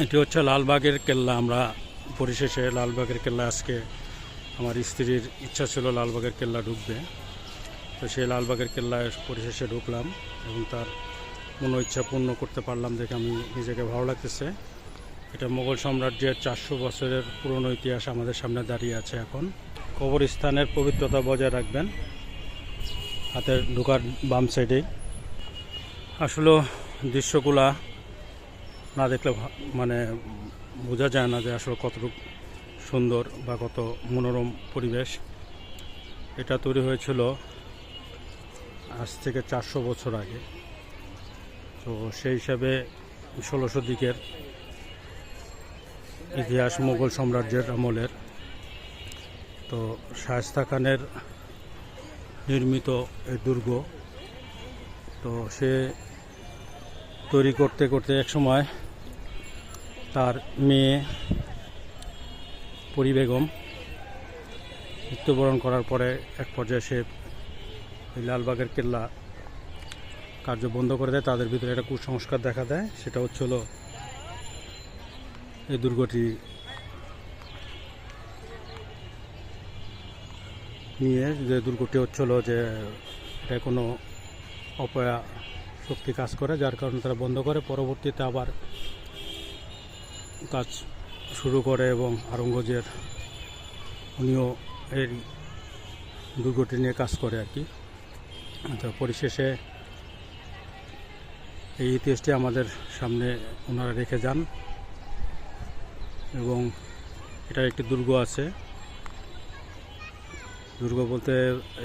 এটি হচ্ছে লালবাগের কেল্লা। আমরা পরিশেষে লালবাগের কেল্লা, আজকে আমার স্ত্রীর ইচ্ছা ছিল লালবাগের কেল্লা ঢুকবে, তো সেই লালবাগের কেল্লায় পরিশেষে ঢুকলাম এবং তার মনো ইচ্ছা পূর্ণ করতে পারলাম দেখে আমি নিজেকে ভালো লাগতেছে। এটা মোগল সাম্রাজ্যের 400 বছরের পুরনো ইতিহাস আমাদের সামনে দাঁড়িয়ে আছে। এখন কবরস্থানের পবিত্রতা বজায় রাখবেন, হাতের ঢোকার বাম সাইডেই। আসলে দৃশ্যগুলা না দেখলে মানে বোঝা যায় না যে আসলে কতটুকু সুন্দর বা কত মনোরম পরিবেশ। এটা তৈরি হয়েছিল আজ থেকে 400 বছর আগে। তো সেই হিসাবে 1600 দিকের ইতিহাস মুঘল সাম্রাজ্যের আমলের। তো শায়েস্তা খানের নির্মিত এই দুর্গ, তো সে তৈরি করতে করতে একসময় তার মেয়ে পরী বেগম মৃত্যুবরণ করার পরে এক পর্যায়ে সে এই লালবাগের কেল্লা কার্য বন্ধ করে দেয়। তাদের ভিতরে একটা কুসংস্কার দেখা দেয়, সেটা হচ্ছিল এই দুর্গটি নিয়ে, যে দুর্গটি হচ্ছিল যে এটা কোনো অপয়া শক্তি কাজ করে, যার কারণে তারা বন্ধ করে। পরবর্তীতে আবার কাজ শুরু করে এবং আওরঙ্গজেব উনিও এই দুর্গটি নিয়ে কাজ করে আর কি। তো পরিশেষে এই ইতিহাসটি আমাদের সামনে ওনারা রেখে যান এবং এটার একটি দুর্গ আছে। দুর্গ বলতে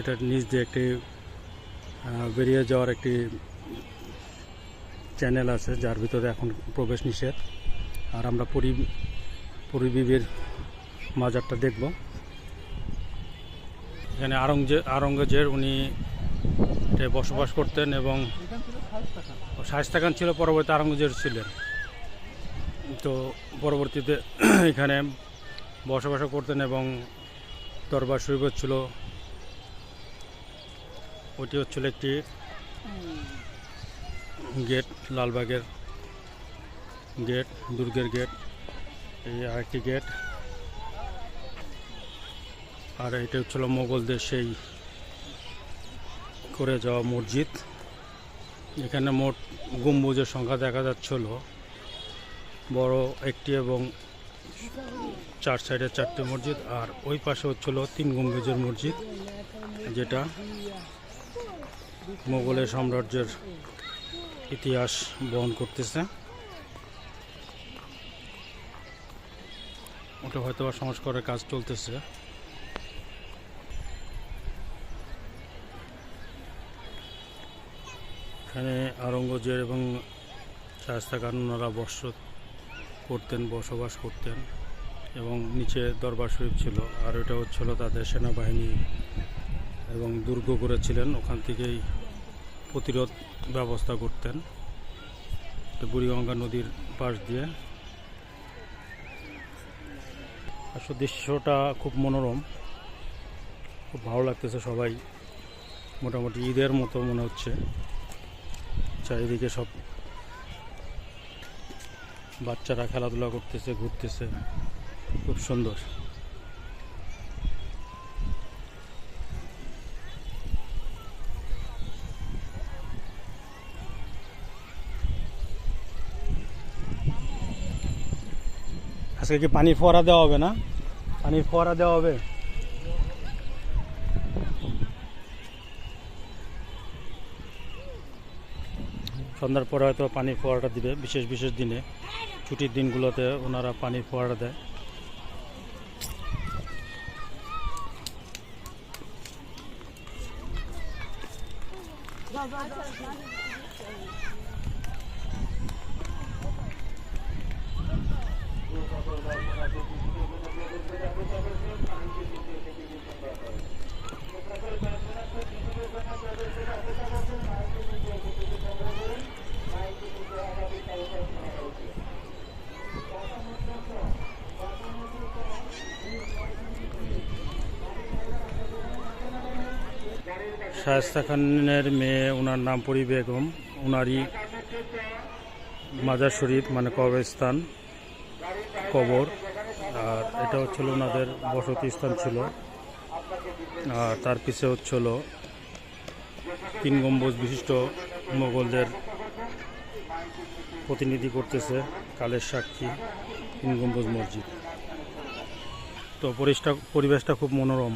এটার নিচ দিয়ে একটি বেরিয়ে যাওয়ার একটি চ্যানেল আছে, যার ভিতরে এখন প্রবেশ নিষেধ। আর আমরা পরী বিবির মাজারটা দেখব। এখানে আওরঙ্গজেব উনি বসবাস করতেন এবং শায়েস্তা খান ছিল, পরবর্তী আওরঙ্গজেব ছিলেন। তো পরবর্তীতে এখানে বসবাস করতেন এবং দরবার শরীফ ছিল, ওইটি হচ্ছিল একটি গেট, লালবাগের গেট, দুর্গের গেট। এই আরেকটি গেট, আর এটা হচ্ছিল মোগলদের সেই করে যাওয়া মসজিদ। এখানে মোট গম্বুজের সংখ্যা দেখা যাচ্ছিল বড় একটি এবং 4 সাইডে 4টে মসজিদ, আর ওই পাশে হচ্ছিল 3 গম্বুজের মসজিদ, যেটা মোগলের সাম্রাজ্যের ইতিহাস বহন করতেছে। ওটা হয়তো সংস্কারের কাজ চলতেছে। এখানে আওরঙ্গজেব এবং শায়েস্তা খান ওনারা বসবাস করতেন এবং নিচে দরবার শরীফ ছিল, আর এটা হচ্ছিল তাদের সেনাবাহিনী এবং দুর্গ করেছিলেন, ওখান থেকেই প্রতিরোধ ব্যবস্থা করতেন বুড়িগঙ্গা নদীর পাশ দিয়ে। আসলে দৃশ্যটা খুব মনোরম, খুব ভালো লাগতেছে। সবাই মোটামুটি ঈদের মতো মনে হচ্ছে, চারিদিকে সব বাচ্চারা খেলাধুলা করতেছে, ঘুরতেছে, খুব সুন্দর। আজকে কি পানির ফোয়ারা দেওয়া হবে? না, পানির ফোয়ারা দেওয়া হবে। সন্ধ্যার পরে হয়তো পানির ফোয়ারাটা দিবে, বিশেষ বিশেষ দিনে, ছুটির দিনগুলোতে ওনারা পানির ফোয়ারা দেয়। শায়েস্তা খানের মেয়ে, ওনার নাম পরী বেগম, ওনারই মাজার শরীফ মানে কবরস্থান কবর, আর এটা হচ্ছিল ওনাদের বসতি স্থান ছিল। আর তার পিছে হচ্ছিল 3 গম্বুজ বিশিষ্ট মোগলদের প্রতিনিধি করতেছে কালের সাক্ষী 3 গম্বুজ মসজিদ। তো পরিবেশটা খুব মনোরম,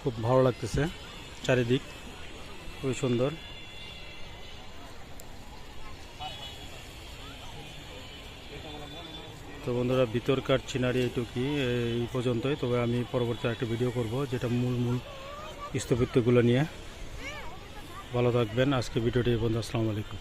খুব ভালো লাগতেছে, চারিদিক খুবই সুন্দর। তো বন্ধুরা, ভিতরকার সিনারি এইটুকুই, এই পর্যন্তই। তবে আমি পরবর্তী একটা ভিডিও করব যেটা মূল স্থপত্যগুলো নিয়ে। ভালো থাকবেন। আজকে ভিডিওটি এই পর্যন্ত। আসসালামু আলাইকুম।